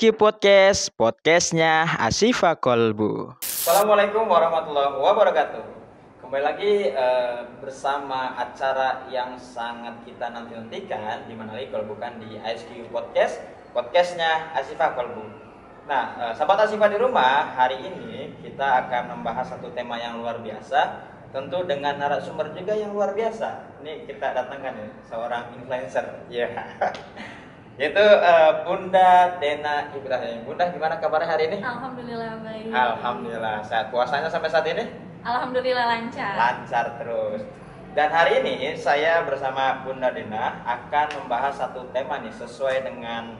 ISQ Podcast, podcastnya Asifa Kolbu. Assalamualaikum warahmatullahi wabarakatuh. Kembali lagi bersama acara yang sangat kita nanti-nantikan, di mana lagi kalau bukan di ISQ Podcast, podcastnya Asifa Kolbu. Nah, sahabat Asifa di rumah, hari ini kita akan membahas satu tema yang luar biasa, tentu dengan narasumber juga yang luar biasa. Ini kita datangkan ya, seorang influencer, ya. Yaitu Bunda Dena Ibrahim. Bunda, gimana kabarnya hari ini? Alhamdulillah baik. Alhamdulillah. Sehat. Puasanya sampai saat ini? Alhamdulillah lancar. Lancar terus. Dan hari ini saya bersama Bunda Dena akan membahas satu tema nih sesuai dengan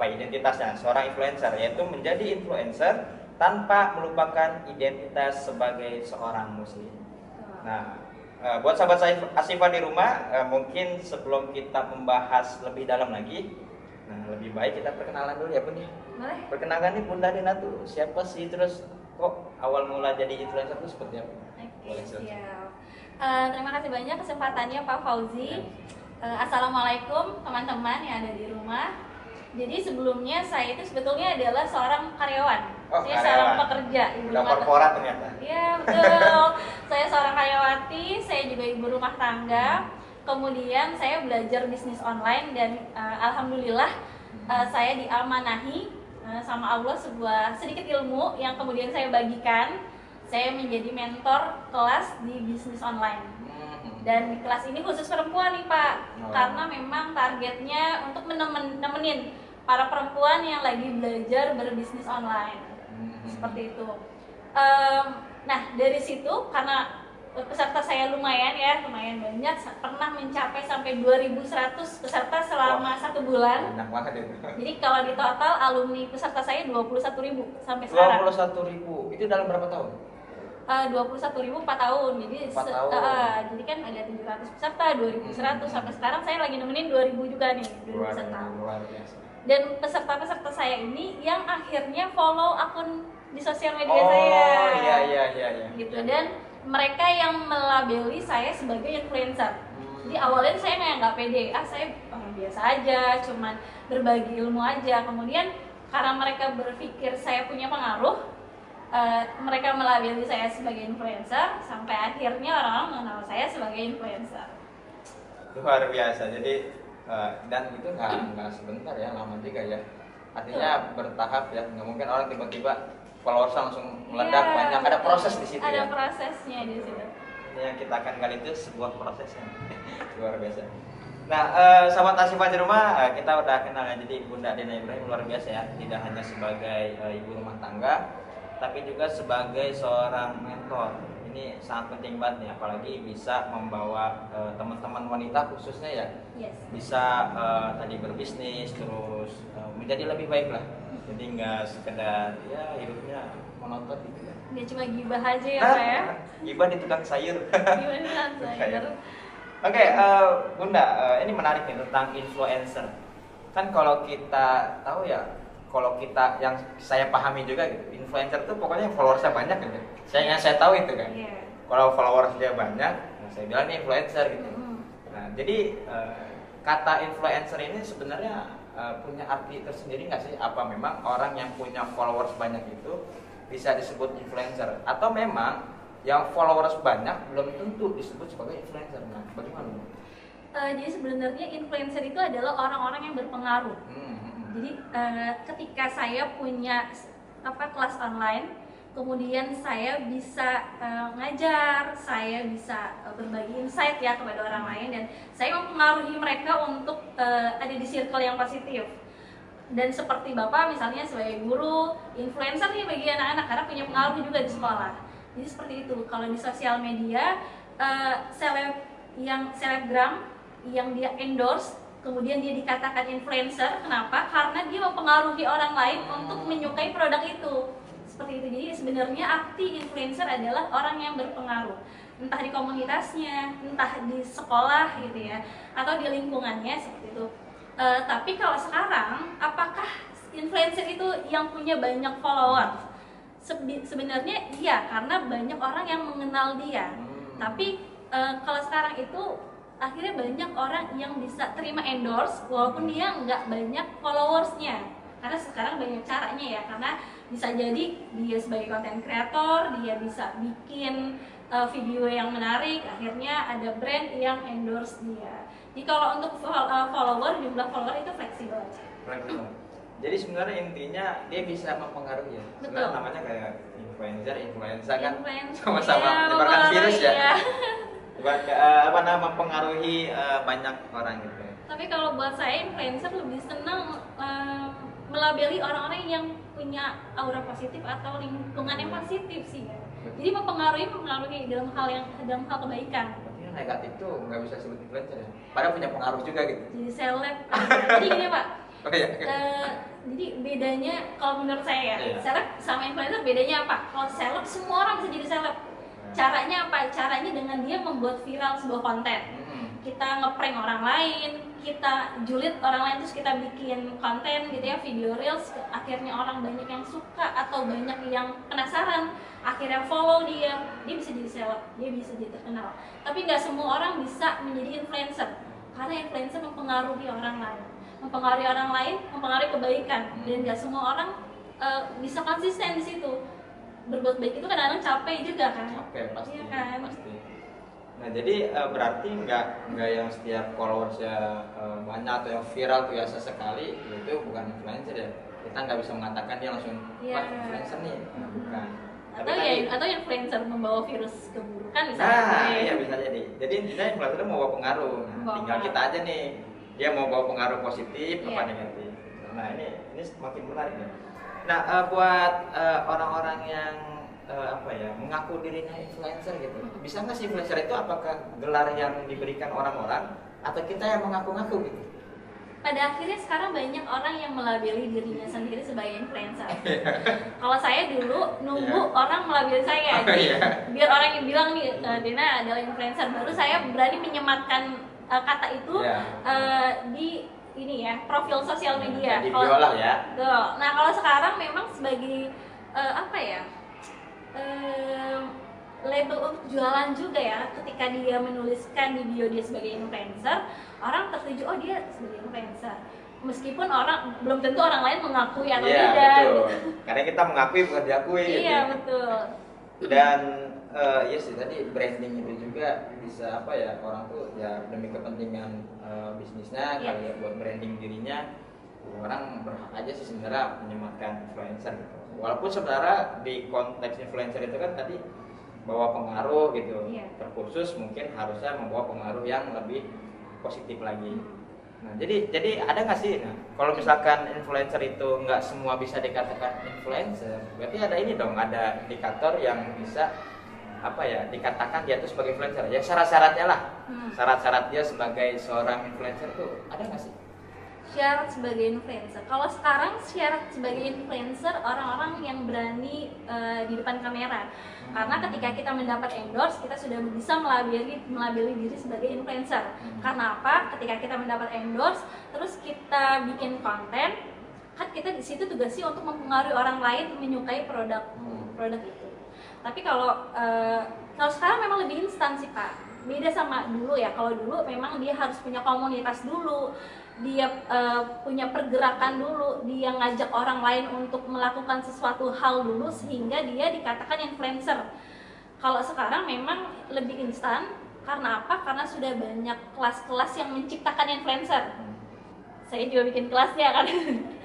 identitasnya seorang influencer, yaitu menjadi influencer tanpa melupakan identitas sebagai seorang muslim. Nah, buat sahabat saya Asifa di rumah, mungkin sebelum kita membahas lebih dalam lagi, lebih baik kita perkenalan dulu ya Bun ya. Boleh? Perkenalkan nih Bunda Dena tuh siapa sih, terus kok awal mula jadi influencer itu seperti apa? Oke, siap. Terima kasih banyak kesempatannya Pak Fauzi. Assalamualaikum teman-teman yang ada di rumah. Jadi sebelumnya saya itu sebetulnya adalah seorang karyawan. Saya seorang pekerja, ibu rumah korporat ternyata. Iya betul. Saya seorang karyawati, saya juga ibu rumah tangga. Kemudian saya belajar bisnis online dan alhamdulillah saya diamanahi sama Allah sebuah sedikit ilmu yang kemudian saya bagikan. Saya menjadi mentor kelas di bisnis online. Dan di kelas ini khusus perempuan nih Pak, karena memang targetnya untuk nemenin para perempuan yang lagi belajar berbisnis online. Seperti itu. Nah dari situ karena peserta saya lumayan banyak, pernah mencapai sampai 2.100 peserta selama 1 bulan. Enak banget itu. Jadi kalau di total alumni peserta saya 21.000 sampai sekarang. 21.000 itu dalam berapa tahun? 21.000 4 tahun. Jadi 4 tahun. Jadi kan ada 700 peserta, 2.100 sampai sekarang saya lagi nemenin 2.000 juga nih, 2.000 peserta. Luar biasa. Dan peserta-peserta saya ini yang akhirnya follow akun di sosial media saya. Iya. Gitu, dan mereka yang melabeli saya sebagai influencer. Jadi awalnya saya nggak pede, saya orang biasa aja, cuman berbagi ilmu aja. Kemudian karena mereka berpikir saya punya pengaruh, mereka melabeli saya sebagai influencer, sampai akhirnya orang-orang mengenal saya sebagai influencer. Luar biasa. Jadi dan itu nggak sebentar ya, lama juga ya. Artinya bertahap ya, nggak mungkin orang tiba-tiba followers langsung meledak banyak. Ada proses di situ. Ada ya. prosesnya di situ. Ini yang kita akan kali itu sebuah prosesnya. Luar biasa. Nah, sahabat Asifa di rumah, kita udah kenal ya. Jadi Bunda Dena Ibrahim luar biasa ya. Tidak hanya sebagai ibu rumah tangga, tapi juga sebagai seorang mentor. Ini sangat penting banget nih, apalagi bisa membawa teman-teman wanita khususnya ya. Yes. Bisa tadi berbisnis terus menjadi lebih baik lah. Jadi nggak sekedar ya hidupnya monoton gitu ya. Nggak cuma gibah aja ya Pak ya. Gibah di tukang sayur. Gimana sayur? Oke, Bunda, ini menarik nih tentang influencer. Kan kalau kita tahu ya, kalau kita yang saya pahami juga gitu, influencer tuh pokoknya followersnya banyak gitu. Saya tahu itu kan. Yeah. Kalau followers dia banyak, saya bilang ini influencer gitu. Nah, jadi kata influencer ini sebenarnya punya arti tersendiri nggak sih? Apa memang orang yang punya followers banyak itu bisa disebut influencer? Atau memang yang followers banyak belum tentu disebut sebagai influencer? Nah, bagaimana? Jadi sebenarnya influencer itu adalah orang-orang yang berpengaruh. Jadi ketika saya punya kelas online, kemudian saya bisa ngajar, saya bisa berbagi insight ya kepada orang lain, dan saya mempengaruhi mereka untuk ada di circle yang positif. Dan seperti Bapak misalnya sebagai guru, influencer nih bagi anak-anak karena punya pengaruh juga di sekolah. Jadi seperti itu. Kalau di sosial media, selebgram yang dia endorse, kemudian dia dikatakan influencer. Kenapa? Karena dia mempengaruhi orang lain untuk menyukai produk itu. Seperti itu. Jadi sebenarnya arti influencer adalah orang yang berpengaruh, entah di komunitasnya, entah di sekolah gitu ya, atau di lingkungannya seperti itu. Tapi kalau sekarang, apakah influencer itu yang punya banyak followers? Sebenarnya iya, karena banyak orang yang mengenal dia. Tapi kalau sekarang itu akhirnya banyak orang yang bisa terima endorse walaupun dia nggak banyak followersnya. karena sekarang banyak caranya ya, karena bisa jadi dia sebagai content creator, dia bisa bikin video yang menarik, akhirnya ada brand yang endorse dia. Jadi kalau untuk follower, jumlah follower itu fleksibel aja. Fleksibel. Jadi sebenarnya intinya dia bisa mempengaruhi ya. Sebenarnya namanya kayak influencer kan, sama-sama menyebarkan virus ya. Mempengaruhi banyak orang gitu. Tapi kalau buat saya influencer lebih senang melabeli orang-orang yang punya aura positif atau lingkungan yang positif sih. Jadi mempengaruhi dalam hal kebaikan. Berarti yang negatif tuh nggak bisa sebut influencer ya. Padahal punya pengaruh juga gitu. Jadi seleb. Jadi gini Pak. Oh, iya. Jadi bedanya kalau menurut saya ya, seleb sama influencer bedanya apa? Kalau seleb semua orang bisa jadi seleb. Caranya apa? Caranya dengan dia membuat viral sebuah konten. Kita ngeprank orang lain, kita julid orang lain, terus kita bikin konten gitu ya, video reels, akhirnya orang banyak yang suka atau banyak yang penasaran, akhirnya follow dia bisa jadi seleb, dia bisa jadi terkenal. Tapi nggak semua orang bisa menjadi influencer, karena influencer mempengaruhi orang lain, mempengaruhi kebaikan, dan nggak semua orang bisa konsisten di situ. Berbuat baik itu kadang-kadang capek juga kan? Capek pasti. Iya kan? Pasti. Nah jadi berarti nggak yang setiap followersnya banyak atau yang viral tuh ya sesekali itu bukan influencer ya. Kita nggak bisa mengatakan dia langsung influencer nih, bukan. Atau influencer membawa virus keburukan misalnya. Nah iya bisa jadi. Jadi intinya influencer itu mau bawa pengaruh. Tinggal kita aja nih, dia mau bawa pengaruh positif apa negatif. Nah ini semakin menarik ya. Nah buat orang-orang yang mengaku dirinya influencer gitu, bisa nggak sih influencer itu apakah gelar yang diberikan orang-orang atau kita yang mengaku-ngaku gitu? Pada akhirnya sekarang banyak orang yang melabeli dirinya sendiri sebagai influencer. Kalau saya dulu nunggu orang melabeli saya, jadi biar orang yang bilang nih Dina adalah influencer, baru saya berani menyematkan kata itu di ini ya, profil sosial media. Di biola ya. Nah kalau sekarang memang sebagai label untuk jualan juga ya, ketika dia menuliskan di bio dia sebagai influencer, orang tertuju oh dia sebagai influencer, meskipun orang belum tentu orang lain mengakui atau tidak. Betul. Karena kita mengakui bukan diakui. Iya gitu. Betul. Dan iya sih tadi branding itu juga bisa orang tuh ya demi kepentingan bisnisnya kali ya, buat branding dirinya, orang berhak aja sih sebenarnya menyematkan influencer gitu. Walaupun sebenarnya di konteks influencer itu kan tadi bawa pengaruh gitu, terkhusus mungkin harusnya membawa pengaruh yang lebih positif lagi. Nah jadi ada nggak sih, kalau misalkan influencer itu nggak semua bisa dikatakan influencer, berarti ada ini dong, ada indikator yang bisa dikatakan dia itu sebagai influencer ya, syarat-syaratnya lah. Syarat-syarat dia sebagai seorang influencer tuh ada nggak sih? Syarat sebagai influencer, kalau sekarang syarat sebagai influencer orang-orang yang berani di depan kamera, karena ketika kita mendapat endorse kita sudah bisa melabeli diri sebagai influencer. Karena apa? Ketika kita mendapat endorse terus kita bikin konten, kan kita di situ tugasnya untuk mempengaruhi orang lain menyukai produk itu. Tapi kalau sekarang memang lebih instan sih Pak, beda sama dulu ya. Kalau dulu memang dia harus punya komunitas dulu, dia punya pergerakan dulu, dia ngajak orang lain untuk melakukan sesuatu hal dulu sehingga dia dikatakan influencer. Kalau sekarang memang lebih instan, karena apa? Karena sudah banyak kelas-kelas yang menciptakan influencer. Saya juga bikin kelasnya kan.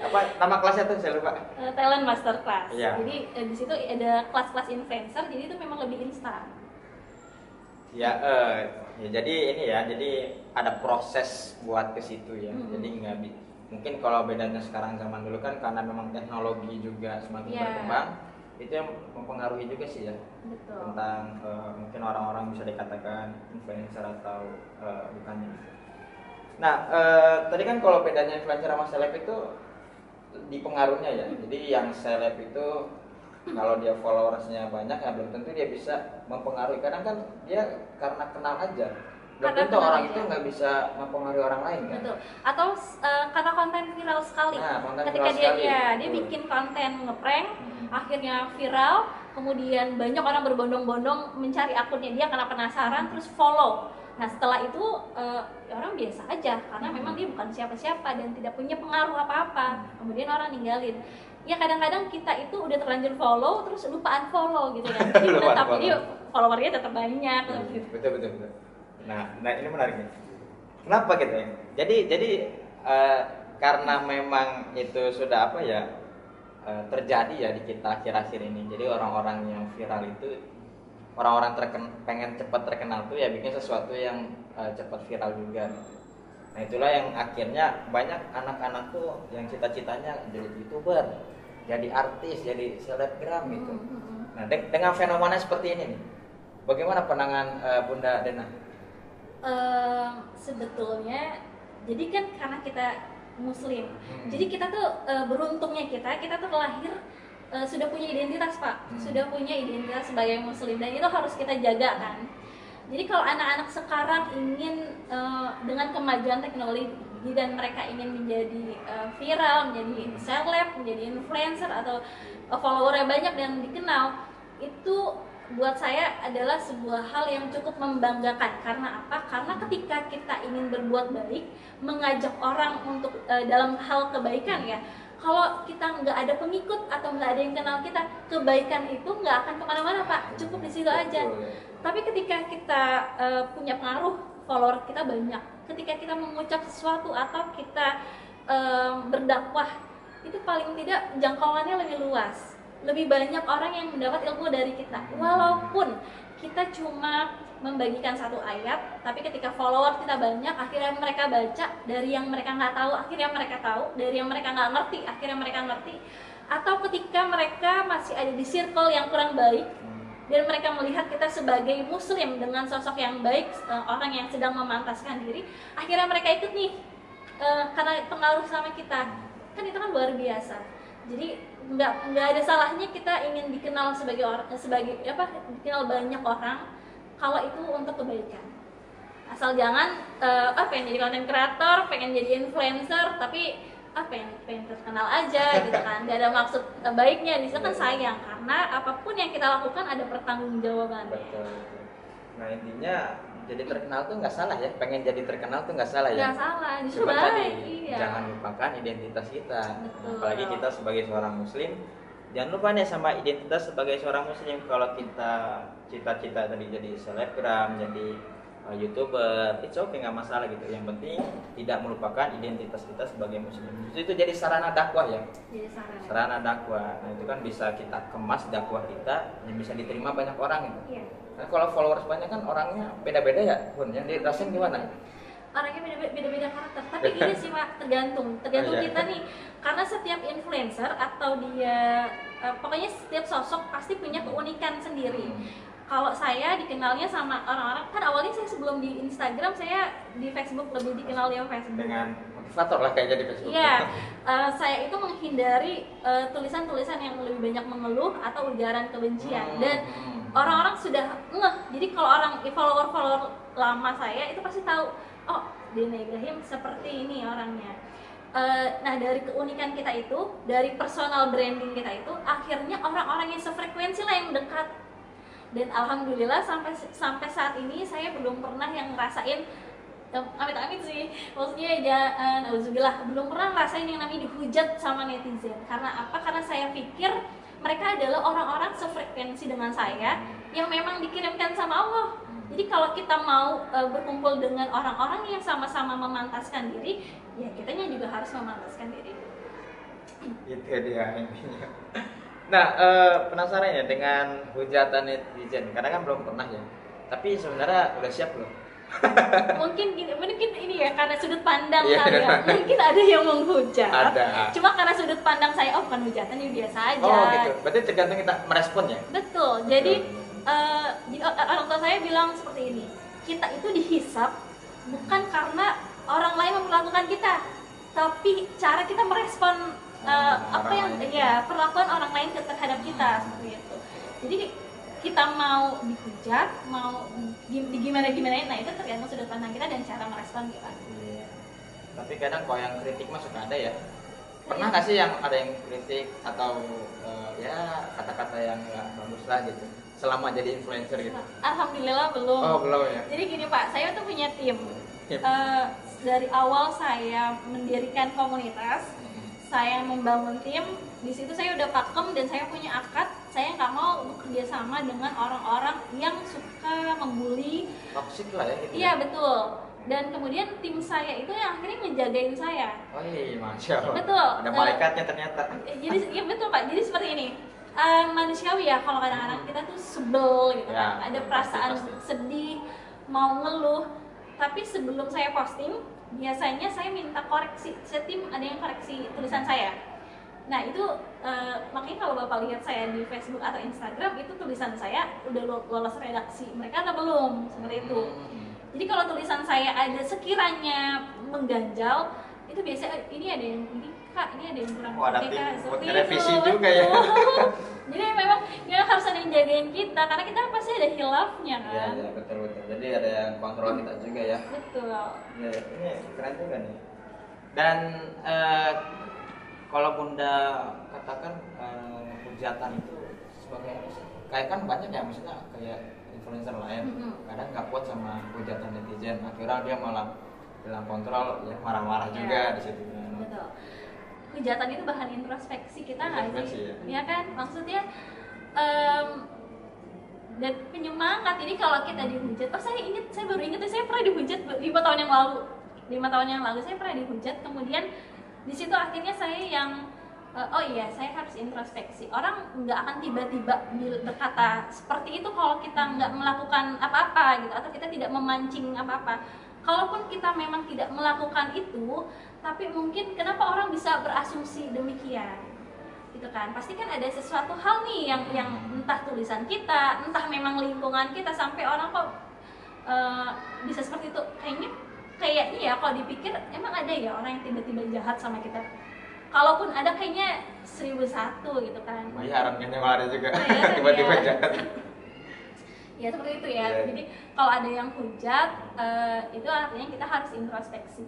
Apa nama kelasnya tuh saya lupa? Talent Master Class. Jadi di situ ada kelas-kelas influencer, jadi itu memang lebih instan. Ya jadi ini ya, jadi ada proses buat ke situ ya. Jadi nggak mungkin kalau bedanya sekarang zaman dulu kan karena memang teknologi juga semakin berkembang, itu yang mempengaruhi juga sih ya. Betul. Tentang mungkin orang-orang bisa dikatakan influencer atau bukannya. Nah tadi kan kalau bedanya influencer sama seleb itu di pengaruhnya ya. Jadi yang seleb itu kalau dia followersnya banyak ya belum tentu dia bisa mempengaruhi. Kadang kan dia karena kenal aja, belum tentu orang itu nggak bisa mempengaruhi orang lain kan. Betul. Atau karena konten viral sekali. Ketika dia bikin konten ngeprank, akhirnya viral, kemudian banyak orang berbondong-bondong mencari akunnya dia karena penasaran, terus follow. Nah setelah itu ya orang biasa aja karena memang dia bukan siapa-siapa dan tidak punya pengaruh apa-apa, kemudian orang ninggalin. Ya kadang-kadang kita itu udah terlanjur follow terus lupa unfollow gitu kan, jadi tapi dia followernya tetap banyak gitu. Betul. Nah ini menarik nih. Kenapa gitu ya? Jadi karena memang itu sudah apa ya terjadi ya di kita akhir-akhir ini. Jadi orang-orang yang viral itu, orang-orang pengen cepat terkenal tuh ya bikin sesuatu yang cepat viral juga gitu. Nah itulah yang akhirnya banyak anak-anak tuh yang cita-citanya jadi YouTuber, jadi artis, jadi selebgram gitu. Nah dengan fenomena seperti ini nih, bagaimana pandangan Bunda Dena? Sebetulnya jadi kan karena kita Muslim, jadi kita tuh beruntungnya kita tuh lahir sudah punya identitas Pak, sudah punya identitas sebagai Muslim dan itu harus kita jaga kan. Jadi kalau anak-anak sekarang ingin dengan kemajuan teknologi dan mereka ingin menjadi viral, menjadi seleb, menjadi influencer atau followernya banyak dan dikenal, itu buat saya adalah sebuah hal yang cukup membanggakan. Karena apa? Karena ketika kita ingin berbuat baik, mengajak orang untuk dalam hal kebaikan ya, kalau kita nggak ada pengikut atau nggak ada yang kenal kita, kebaikan itu nggak akan kemana-mana Pak, cukup di situ aja. Tapi ketika kita punya pengaruh, follower kita banyak, ketika kita mengucap sesuatu atau kita berdakwah, itu paling tidak jangkauannya lebih luas, lebih banyak orang yang mendapat ilmu dari kita. Walaupun kita cuma membagikan satu ayat, tapi ketika follower kita banyak, akhirnya mereka baca, dari yang mereka nggak tahu akhirnya mereka tahu, dari yang mereka nggak ngerti akhirnya mereka ngerti. Atau ketika mereka masih ada di circle yang kurang baik dan mereka melihat kita sebagai Muslim dengan sosok yang baik, orang yang sedang memantaskan diri, akhirnya mereka ikut nih karena pengaruh sama kita. Kan itu kan luar biasa. Jadi nggak ada salahnya kita ingin dikenal sebagai dikenal banyak orang kalau itu untuk kebaikan. Asal jangan pengen jadi content creator, pengen jadi influencer, tapi pengen terkenal aja gitu kan. Gak ada maksud baiknya, di situ kan sayang karena apapun yang kita lakukan ada pertanggungjawabannya. Betul. Nah intinya jadi terkenal tuh nggak salah ya, pengen jadi terkenal tuh nggak salah ya. Nggak salah, justru Cuma tadi iya. jangan lupakan identitas kita. Betul. Apalagi kita sebagai seorang Muslim, jangan lupa nih sama identitas sebagai seorang Muslim. Kalau kita cita-cita tadi jadi selebgram, jadi YouTuber, it's okay, nggak masalah gitu. Yang penting tidak melupakan identitas kita sebagai Muslim. Itu jadi sarana dakwah ya. Jadi sarana dakwah. Nah itu kan bisa kita kemas dakwah kita yang bisa diterima banyak orang gitu. Iya. Nah, kalau followers banyak kan orangnya beda-beda ya, Bun. Yang dirasain gimana? Orangnya beda-beda karakter. Tapi gini sih Pak, tergantung kita nih. Karena setiap influencer atau dia pokoknya setiap sosok pasti punya keunikan sendiri. Kalau saya dikenalnya sama orang-orang, kan awalnya saya sebelum di Instagram, saya di Facebook lebih dikenal di Facebook. Dengan motivator lah kayaknya di Facebook. Iya, saya itu menghindari tulisan-tulisan yang lebih banyak mengeluh atau ujaran kebencian. Dan orang-orang sudah ngeh. Jadi kalau orang follower lama saya itu pasti tahu, oh Dena Ibrahim seperti ini orangnya. Nah dari keunikan kita itu, dari personal branding kita itu, akhirnya orang-orang yang sefrekuensi lah yang dekat. Dan alhamdulillah sampai saat ini saya belum pernah yang ngerasain amit-amit sih, maksudnya alhamdulillah belum pernah ngerasain yang namanya dihujat sama netizen. Karena apa? Karena saya pikir mereka adalah orang-orang sefrekuensi dengan saya yang memang dikirimkan sama Allah. Jadi kalau kita mau berkumpul dengan orang-orang yang sama-sama memantaskan diri, ya kitanya juga harus memantaskan diri. Itu dia intinya. Nah, penasaran ya dengan hujatan netizen, karena kan belum pernah ya. Tapi sebenarnya udah siap loh. mungkin ini ya karena sudut pandang kali ya. Mungkin ada yang menghujat. Ada. Cuma karena sudut pandang saya, oh bukan hujatan, ini biasa aja. Oh gitu. Berarti tergantung kita merespon ya. Betul. Jadi orang tua saya bilang seperti ini. Kita itu dihisap bukan karena orang lain memperlakukan kita, tapi cara kita merespon perlakuan orang lain terhadap kita seperti itu. Jadi kita mau dihujat, mau gimana-gimanain, nah itu tergantung sudut pandang kita dan cara merespon kita. Iya. Tapi kadang kalau yang kritik mah suka ada ya. Pernah nggak sih yang ada yang kritik atau kata-kata kata-kata yang nggak bagus lah gitu selama jadi influencer gitu? Alhamdulillah belum. Oh belum ya. Jadi gini Pak, saya tuh punya tim. Yep. Dari awal saya mendirikan komunitas, saya membangun tim. Di situ saya udah pakem dan saya punya akad. Saya nggak mau bekerja sama dengan orang-orang yang suka membuli. Toxic lah ya gitu. Iya betul. Dan kemudian tim saya itu yang akhirnya ngejagain saya. Oh iya, masya Allah. Betul. Ada malaikatnya ternyata. Jadi ya betul Pak. Jadi seperti ini. Manusiawi ya kalau kadang-kadang kita tuh sebel gitu Ya, kan. Ada perasaan pasti. sedih, mau ngeluh. Tapi sebelum saya posting, biasanya saya minta koreksi. Tim ada yang koreksi tulisan saya. Nah itu makanya kalau Bapak lihat saya di Facebook atau Instagram itu tulisan saya udah lolos redaksi. Mereka atau belum seperti itu. Jadi kalau tulisan saya ada sekiranya mengganjal, itu biasanya ini ada yang ini Kak, ini ada yang kurang ada oke, tim Kak. buat Seperti revisi itu, juga ya. Jadi memang ya harus ada yang jagain kita karena kita pasti ada hilafnya Iya kan. iya betul. Jadi ada yang kontrol kita juga ya. Betul. Ya, ini keren juga nih. Dan kalau Bunda katakan hujatan itu sebagai apa sih? Kayak kan banyak ya maksudnya kayak influencer lain kadang nggak kuat sama hujatan netizen, akhirnya dia malah bilang kontrol ya marah-marah juga di situ. Betul. Hujatan itu bahan introspeksi kita nggak sih? Ya kan maksudnya dan penyemangat. Ini kalau kita dihujat, saya baru ingat saya pernah dihujat 5 tahun yang lalu. 5 tahun yang lalu saya pernah dihujat, kemudian di situ akhirnya saya yang oh iya saya harus introspeksi. Orang nggak akan tiba-tiba berkata seperti itu kalau kita nggak melakukan apa-apa gitu atau kita tidak memancing apa-apa. Kalaupun kita memang tidak melakukan itu, tapi mungkin kenapa orang bisa berasumsi demikian? Gitu kan, pasti kan ada sesuatu hal nih yang entah tulisan kita, entah memang lingkungan kita sampai orang kok bisa seperti itu. Kayaknya ya kalau dipikir emang ada ya orang yang tiba-tiba jahat sama kita. Kalaupun ada kayaknya 1001 gitu kan. Iya harapnya malah ada juga tiba-tiba jahat. Ya seperti itu ya. Jadi kalau ada yang hujat itu artinya kita harus introspeksi.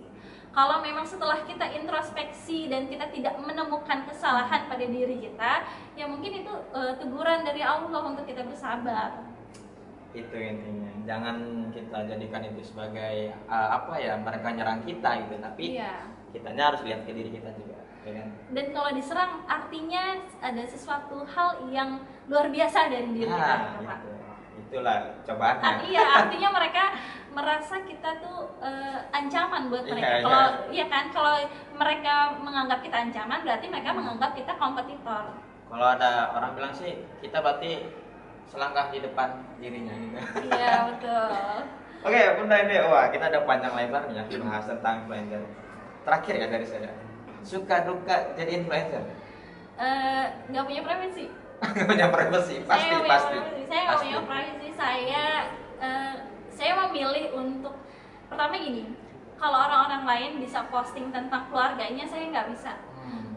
Kalau memang setelah kita introspeksi dan kita tidak menemukan kesalahan pada diri kita, ya mungkin itu teguran dari Allah untuk kita bersabar. Itu intinya. Jangan kita jadikan itu sebagai apa ya mereka nyerang kita gitu, tapi kitanya harus lihat ke diri kita juga, ya kan? Dan kalau diserang artinya ada sesuatu hal yang luar biasa dari diri kita, Pak. Itulah cobaannya. Iya, artinya mereka merasa kita tuh ancaman buat mereka. Kalau mereka menganggap kita ancaman, berarti mereka menganggap kita kompetitor. Kalau ada orang bilang sih, kita berarti selangkah di depan dirinya gitu. Iya, betul. Oke, Bunda ini, wah kita ada panjang lebar nih ya bahas tentang influencer. Terakhir ya dari saya, suka duka jadi influencer? Nggak punya preferensi. Nggak punya preferensi, pasti. Saya nggak punya preferensi. Saya memilih untuk pertama gini. Kalau orang-orang lain bisa posting tentang keluarganya, saya nggak bisa.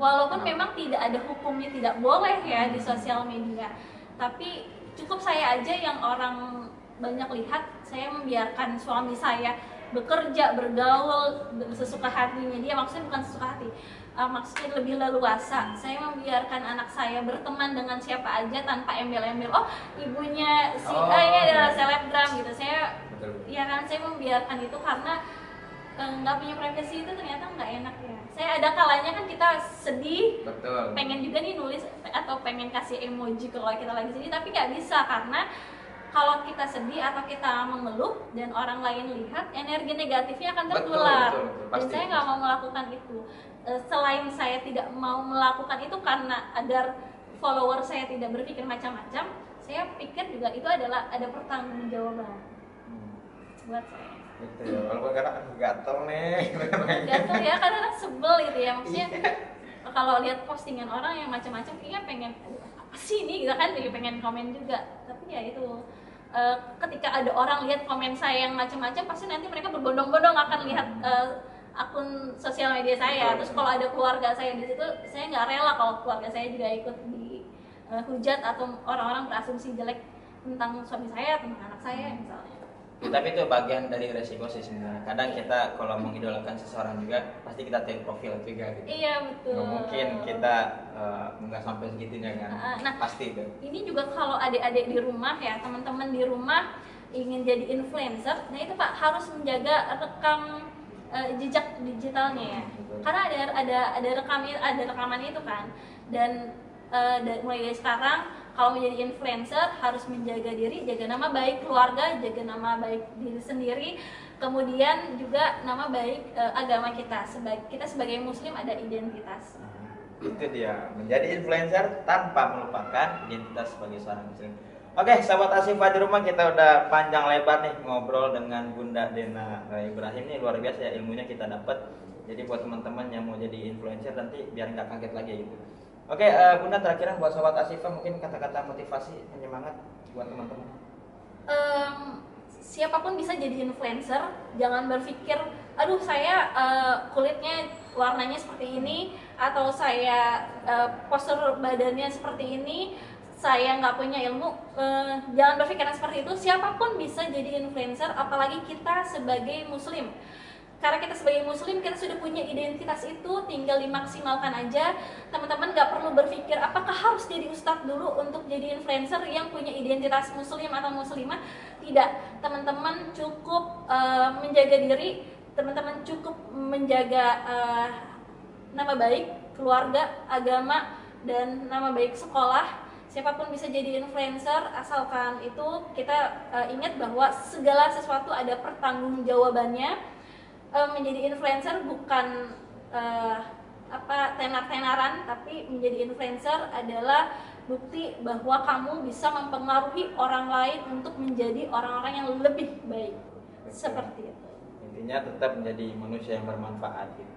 Walaupun memang tidak ada hukumnya tidak boleh ya di sosial media, tapi cukup saya aja yang orang banyak lihat. Saya membiarkan suami saya bekerja, bergaul sesuka hatinya dia, maksudnya bukan sesuka hati, maksudnya lebih leluasa. Saya membiarkan anak saya berteman dengan siapa aja tanpa embel-embel, oh ibunya si ini adalah selebgram gitu. Saya ya kan, saya membiarkan itu karena nggak punya privasi itu ternyata nggak enak ya. Saya ada kalanya kan kita sedih, pengen juga nih nulis atau pengen kasih emoji kalau kita lagi sedih, tapi nggak bisa karena kalau kita sedih atau kita mengeluh dan orang lain lihat, energi negatifnya akan tertular. Dan saya nggak mau melakukan itu. Selain saya tidak mau melakukan itu karena agar follower saya tidak berpikir macam-macam, saya pikir juga itu adalah ada pertanggungjawaban buat saya. Gitu ya, walaupun kadang gatel nih. Gatel ya, kadang sebel gitu ya, maksudnya kalau lihat postingan orang yang macam-macam, kayaknya pengen apa sih ini gitu kan, jadi pengen komen juga. Tapi ya itu ketika ada orang lihat komen saya yang macam-macam, pasti nanti mereka berbondong-bondong akan lihat akun sosial media saya. Terus kalau ada keluarga saya di situ, saya nggak rela kalau keluarga saya juga ikut di hujat atau orang-orang berasumsi jelek tentang suami saya, tentang anak saya misalnya. Tapi itu bagian dari resiko sih sebenarnya. Kadang kita kalau mengidolakan seseorang juga pasti kita take profil juga gitu. Iya betul. Nggak mungkin kita nggak sampai segitunya kan. Nah, pasti itu. Ini juga kalau adik-adik di rumah ya, teman-teman di rumah ingin jadi influencer, nah itu Pak harus menjaga rekam jejak digitalnya ya. Karena ada rekaman itu kan. Dan mulai dari sekarang kalau menjadi influencer harus menjaga diri, jaga nama baik keluarga, jaga nama baik diri sendiri, kemudian juga nama baik agama kita. Kita sebagai muslim ada identitas. Itu dia, menjadi influencer tanpa melupakan identitas sebagai seorang muslim. Oke, sahabat Asifah di rumah, kita udah panjang lebar nih ngobrol dengan Bunda Dena Ibrahim nih, luar biasa ya ilmunya kita dapat. Jadi buat teman-teman yang mau jadi influencer nanti biar nggak kaget lagi gitu. Oke, Bunda, terakhir buat sahabat Asifah mungkin kata-kata motivasi penyemangat buat teman-teman. Siapapun bisa jadi influencer, jangan berpikir, aduh saya kulitnya warnanya seperti ini, atau saya postur badannya seperti ini, saya nggak punya ilmu. Jangan berpikiran seperti itu. Siapapun bisa jadi influencer, apalagi kita sebagai muslim. Karena kita sebagai muslim, kita sudah punya identitas itu, tinggal dimaksimalkan aja. Teman-teman nggak perlu berpikir apakah harus jadi ustadz dulu untuk jadi influencer yang punya identitas muslim atau muslimah. Tidak, teman-teman cukup menjaga diri, teman-teman cukup menjaga nama baik keluarga, agama, dan nama baik sekolah. Siapapun bisa jadi influencer, asalkan itu kita ingat bahwa segala sesuatu ada pertanggungjawabannya. Menjadi influencer bukan tenar-tenaran, tapi menjadi influencer adalah bukti bahwa kamu bisa mempengaruhi orang lain untuk menjadi orang-orang yang lebih baik. Seperti itu. Intinya tetap menjadi manusia yang bermanfaat gitu.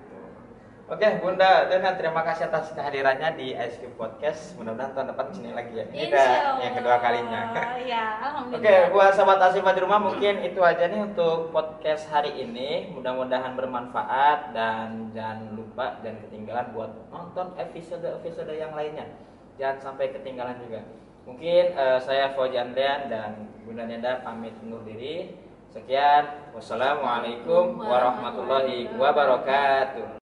Oke, Bunda Dena, terima kasih atas kehadirannya di ISQ Podcast. Mudah-mudahan tahun depan sini lagi ya. Ini udah yang kedua kalinya. Ya, alhamdulillah. Oke, buat sahabat Asifah di rumah mungkin itu aja nih untuk podcast hari ini. Mudah-mudahan bermanfaat dan jangan lupa dan ketinggalan buat nonton episode yang lainnya. Jangan sampai ketinggalan juga. Mungkin saya Fauzi Andrian dan Bunda Neda pamit undur diri. Sekian, wassalamualaikum warahmatullahi wabarakatuh.